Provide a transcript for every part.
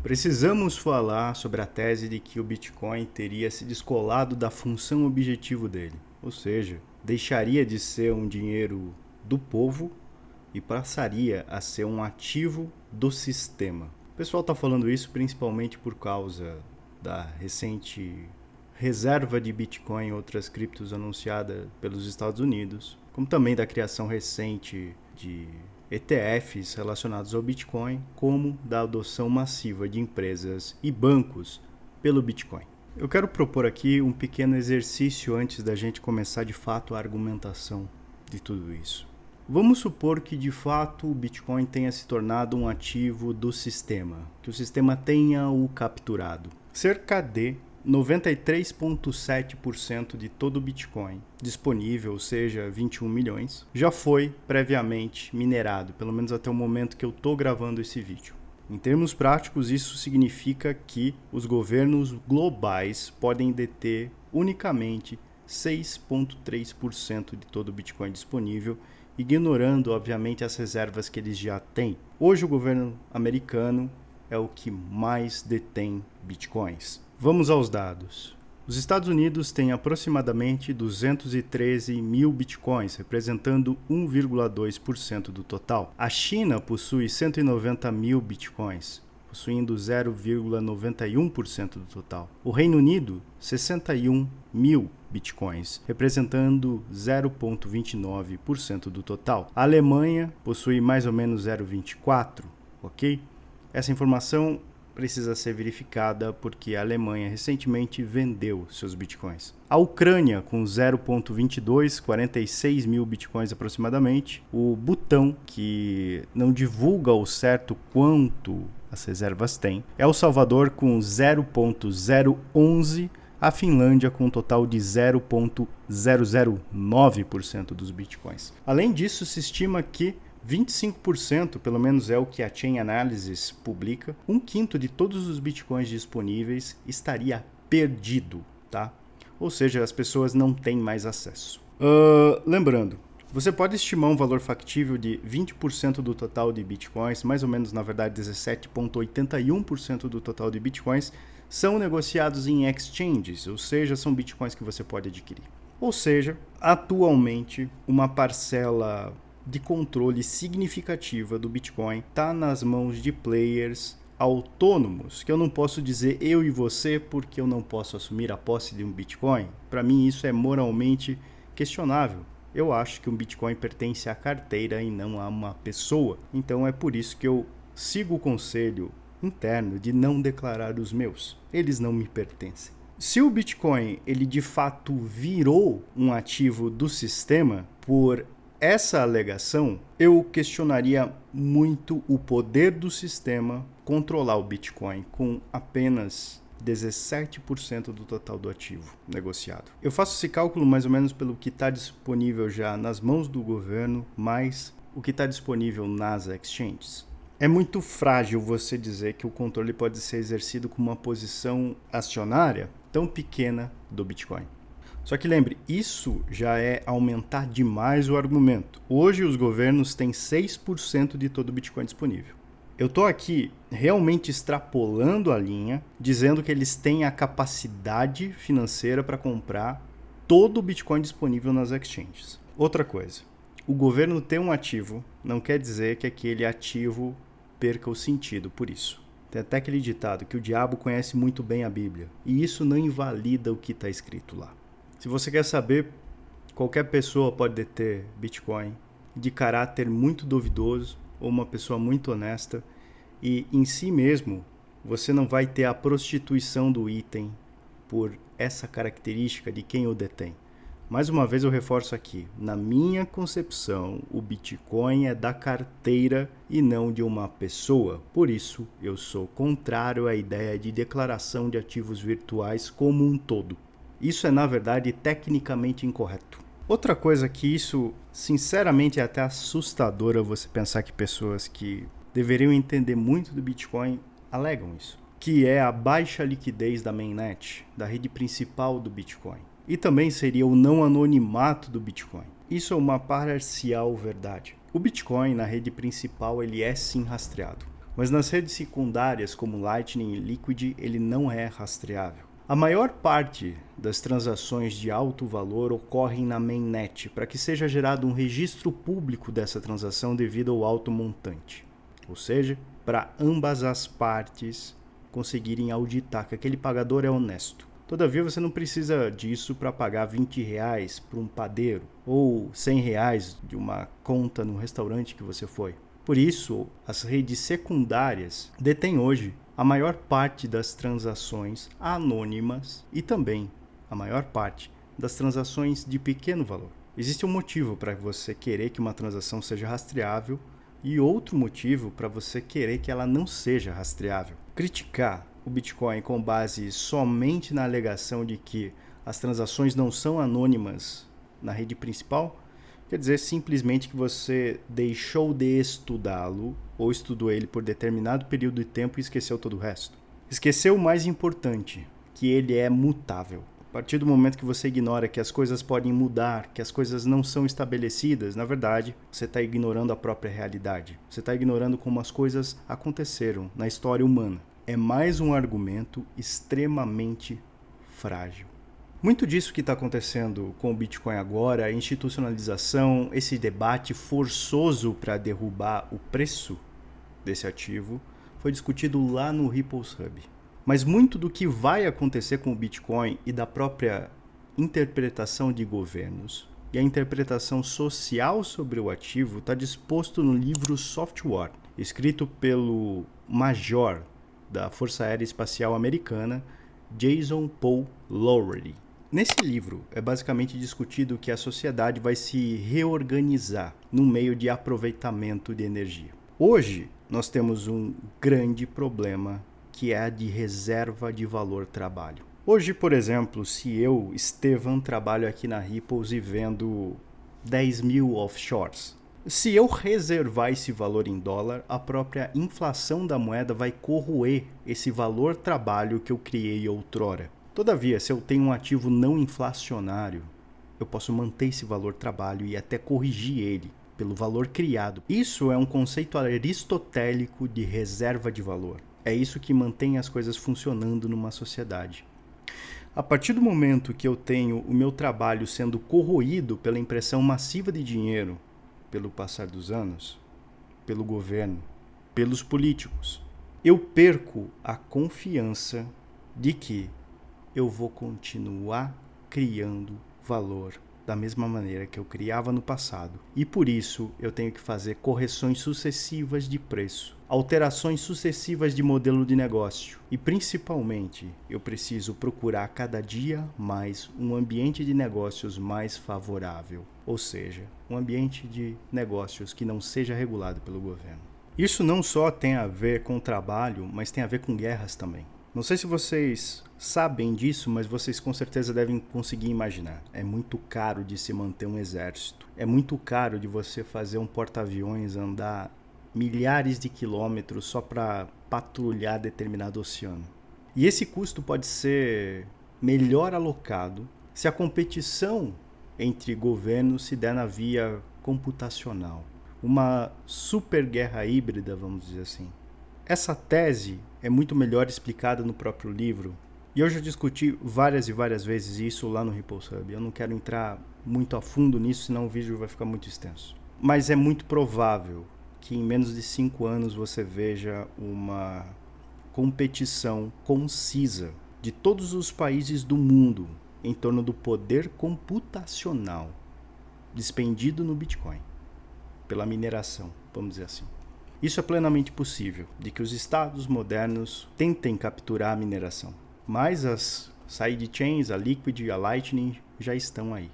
Precisamos falar sobre a tese de que o Bitcoin teria se descolado da função objetivo dele, ou seja, deixaria de ser um dinheiro do povo e passaria a ser um ativo do sistema. O pessoal está falando isso principalmente por causa da recente reserva de Bitcoin e outras criptos anunciada pelos Estados Unidos, como também da criação recente de ETFs relacionados ao Bitcoin, como da adoção massiva de empresas e bancos pelo Bitcoin. Eu quero propor aqui um pequeno exercício antes da gente começar de fato a argumentação de tudo isso. Vamos supor que de fato o Bitcoin tenha se tornado um ativo do sistema, que o sistema tenha o capturado. Cerca de 93,7% de todo o Bitcoin disponível, ou seja, 21 milhões, já foi previamente minerado, pelo menos até o momento que eu estou gravando esse vídeo. Em termos práticos, isso significa que os governos globais podem deter unicamente 6,3% de todo o Bitcoin disponível, ignorando, obviamente, as reservas que eles já têm. Hoje, o governo americano é o que mais detém Bitcoins. Vamos aos dados. Os Estados Unidos têm aproximadamente 213 mil bitcoins, representando 1,2% do total. A China possui 190 mil bitcoins, possuindo 0,91% do total. O Reino Unido, 61 mil bitcoins, representando 0,29% do total. A Alemanha possui mais ou menos 0,24%, ok? Essa informação precisa ser verificada porque a Alemanha recentemente vendeu seus bitcoins. A Ucrânia com 0,22, 46 mil bitcoins aproximadamente. O Butão, que não divulga ao certo quanto as reservas têm. El Salvador com 0,011. A Finlândia com um total de 0,009% dos bitcoins. Além disso, se estima que 25%, pelo menos é o que a Chain Analysis publica, um quinto de todos os bitcoins disponíveis estaria perdido, tá? Ou seja, as pessoas não têm mais acesso. Lembrando, você pode estimar um valor factível de 20% do total de bitcoins, mais ou menos, na verdade, 17,81% do total de bitcoins, são negociados em exchanges, ou seja, são bitcoins que você pode adquirir. Ou seja, atualmente, uma parcela de controle significativa do Bitcoin está nas mãos de players autônomos, que eu não posso dizer eu e você porque eu não posso assumir a posse de um Bitcoin. Para mim isso é moralmente questionável. Eu acho que um Bitcoin pertence à carteira e não a uma pessoa. Então é por isso que eu sigo o conselho interno de não declarar os meus. Eles não me pertencem. Se o Bitcoin ele de fato virou um ativo do sistema por essa alegação, eu questionaria muito o poder do sistema controlar o Bitcoin com apenas 17% do total do ativo negociado. Eu faço esse cálculo mais ou menos pelo que está disponível já nas mãos do governo, mais o que está disponível nas exchanges. É muito frágil você dizer que o controle pode ser exercido com uma posição acionária tão pequena do Bitcoin. Só que lembre, isso já é aumentar demais o argumento. Hoje os governos têm 6% de todo o Bitcoin disponível. Eu estou aqui realmente extrapolando a linha, dizendo que eles têm a capacidade financeira para comprar todo o Bitcoin disponível nas exchanges. Outra coisa, o governo ter um ativo não quer dizer que aquele ativo perca o sentido por isso. Tem até aquele ditado que o diabo conhece muito bem a Bíblia, e isso não invalida o que está escrito lá. Se você quer saber, qualquer pessoa pode deter Bitcoin de caráter muito duvidoso ou uma pessoa muito honesta, e em si mesmo você não vai ter a prostituição do item por essa característica de quem o detém. Mais uma vez eu reforço aqui, na minha concepção, o Bitcoin é da carteira e não de uma pessoa. Por isso, eu sou contrário à ideia de declaração de ativos virtuais como um todo. Isso é, na verdade, tecnicamente incorreto. Outra coisa que isso, sinceramente, é até assustadora você pensar que pessoas que deveriam entender muito do Bitcoin alegam isso, que é a baixa liquidez da mainnet, da rede principal do Bitcoin. E também seria o não anonimato do Bitcoin. Isso é uma parcial verdade. O Bitcoin na rede principal ele é sim rastreado. Mas nas redes secundárias como Lightning e Liquid, ele não é rastreável. A maior parte das transações de alto valor ocorrem na mainnet, para que seja gerado um registro público dessa transação devido ao alto montante. Ou seja, para ambas as partes conseguirem auditar que aquele pagador é honesto. Todavia, você não precisa disso para pagar R$20 para um padeiro ou R$100 de uma conta no restaurante que você foi. Por isso, as redes secundárias detêm hoje a maior parte das transações anônimas e também a maior parte das transações de pequeno valor. Existe um motivo para você querer que uma transação seja rastreável e outro motivo para você querer que ela não seja rastreável. Criticar o Bitcoin com base somente na alegação de que as transações não são anônimas na rede principal quer dizer simplesmente que você deixou de estudá-lo ou estudou ele por determinado período de tempo e esqueceu todo o resto. Esqueceu o mais importante, que ele é mutável. A partir do momento que você ignora que as coisas podem mudar, que as coisas não são estabelecidas, na verdade, você está ignorando a própria realidade. Você está ignorando como as coisas aconteceram na história humana. É mais um argumento extremamente frágil. Muito disso que está acontecendo com o Bitcoin agora, a institucionalização, esse debate forçoso para derrubar o preço desse ativo, foi discutido lá no Ripple's Hub. Mas muito do que vai acontecer com o Bitcoin e da própria interpretação de governos e a interpretação social sobre o ativo está disposto no livro Soft War, escrito pelo major da Força Aérea Espacial Americana, Jason Paul Lowery. Nesse livro é basicamente discutido que a sociedade vai se reorganizar no meio de aproveitamento de energia. Hoje nós temos um grande problema que é a de reserva de valor trabalho. Hoje, por exemplo, se eu, Estevam, trabalho aqui na Ripples e vendo 10 mil offshores, se eu reservar esse valor em dólar, a própria inflação da moeda vai corroer esse valor trabalho que eu criei outrora. Todavia, se eu tenho um ativo não inflacionário, eu posso manter esse valor trabalho e até corrigir ele pelo valor criado. Isso é um conceito aristotélico de reserva de valor. É isso que mantém as coisas funcionando numa sociedade. A partir do momento que eu tenho o meu trabalho sendo corroído pela impressão massiva de dinheiro, pelo passar dos anos, pelo governo, pelos políticos, eu perco a confiança de que eu vou continuar criando valor da mesma maneira que eu criava no passado. E por isso eu tenho que fazer correções sucessivas de preço, alterações sucessivas de modelo de negócio. E principalmente eu preciso procurar cada dia mais um ambiente de negócios mais favorável. Ou seja, um ambiente de negócios que não seja regulado pelo governo. Isso não só tem a ver com trabalho, mas tem a ver com guerras também. Não sei se vocês sabem disso, mas vocês com certeza devem conseguir imaginar. É muito caro de se manter um exército. É muito caro de você fazer um porta-aviões andar milhares de quilômetros só para patrulhar determinado oceano. E esse custo pode ser melhor alocado se a competição entre governos se der na via computacional. Uma super guerra híbrida, vamos dizer assim. Essa tese é muito melhor explicada no próprio livro. E eu já discuti várias e várias vezes isso lá no Ripple's Hub. Eu não quero entrar muito a fundo nisso, senão o vídeo vai ficar muito extenso. Mas é muito provável que em menos de 5 anos você veja uma competição concisa de todos os países do mundo em torno do poder computacional despendido no Bitcoin, pela mineração, vamos dizer assim. Isso é plenamente possível, de que os estados modernos tentem capturar a mineração. Mas as sidechains, a Liquid, a Lightning já estão aí.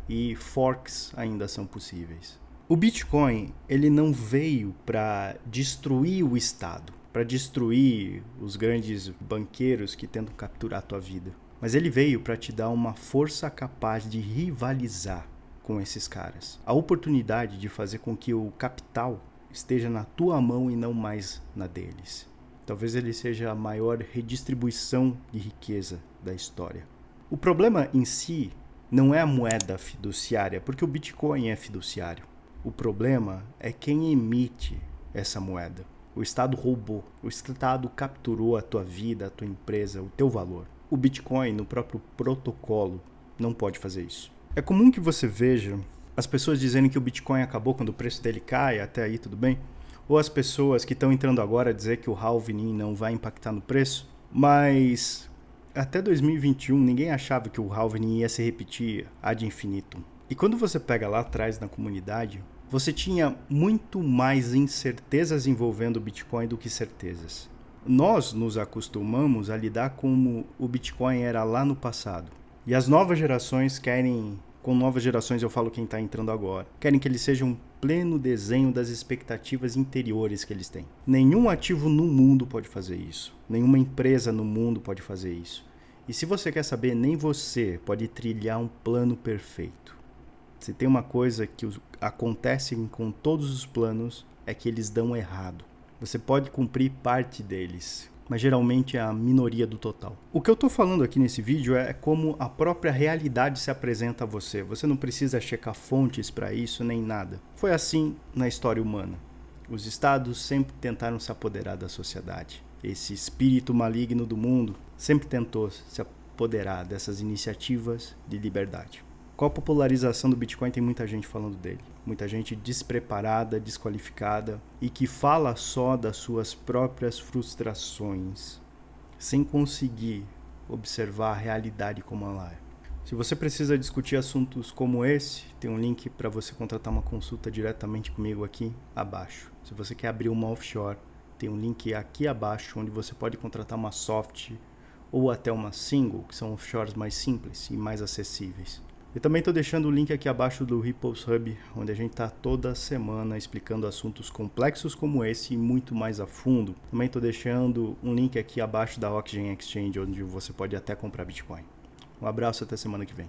E forks ainda são possíveis. O Bitcoin, ele não veio para destruir o estado, para destruir os grandes banqueiros que tentam capturar a tua vida. Mas ele veio para te dar uma força capaz de rivalizar com esses caras. A oportunidade de fazer com que o capital esteja na tua mão e não mais na deles. Talvez ele seja a maior redistribuição de riqueza da história. O problema em si não é a moeda fiduciária, porque o Bitcoin é fiduciário. O problema é quem emite essa moeda. O Estado roubou, o Estado capturou a tua vida, a tua empresa, o teu valor. O Bitcoin, no próprio protocolo, não pode fazer isso. É comum que você veja as pessoas dizendo que o Bitcoin acabou quando o preço dele cai, até aí tudo bem. Ou as pessoas que estão entrando agora dizer que o halving não vai impactar no preço. Mas até 2021 ninguém achava que o halving ia se repetir ad infinitum. E quando você pega lá atrás na comunidade, você tinha muito mais incertezas envolvendo o Bitcoin do que certezas. Nós nos acostumamos a lidar como o Bitcoin era lá no passado. E as novas gerações querem, com novas gerações eu falo quem está entrando agora, querem que ele seja um pleno desenho das expectativas interiores que eles têm. Nenhum ativo no mundo pode fazer isso. Nenhuma empresa no mundo pode fazer isso. E se você quer saber, nem você pode trilhar um plano perfeito. Se tem uma coisa que acontece com todos os planos, é que eles dão errado. Você pode cumprir parte deles, mas geralmente é a minoria do total. O que eu estou falando aqui nesse vídeo é como a própria realidade se apresenta a você. Você não precisa checar fontes para isso nem nada. Foi assim na história humana. Os estados sempre tentaram se apoderar da sociedade. Esse espírito maligno do mundo sempre tentou se apoderar dessas iniciativas de liberdade. Com a popularização do Bitcoin tem muita gente falando dele. Muita gente despreparada, desqualificada e que fala só das suas próprias frustrações, sem conseguir observar a realidade como ela é. Se você precisa discutir assuntos como esse, tem um link para você contratar uma consulta diretamente comigo aqui abaixo. Se você quer abrir uma offshore, tem um link aqui abaixo onde você pode contratar uma soft ou até uma single, que são offshores mais simples e mais acessíveis. Eu também estou deixando o link aqui abaixo do Ripples Hub, onde a gente está toda semana explicando assuntos complexos como esse e muito mais a fundo. Também estou deixando um link aqui abaixo da Oxygen Exchange, onde você pode até comprar Bitcoin. Um abraço, até semana que vem.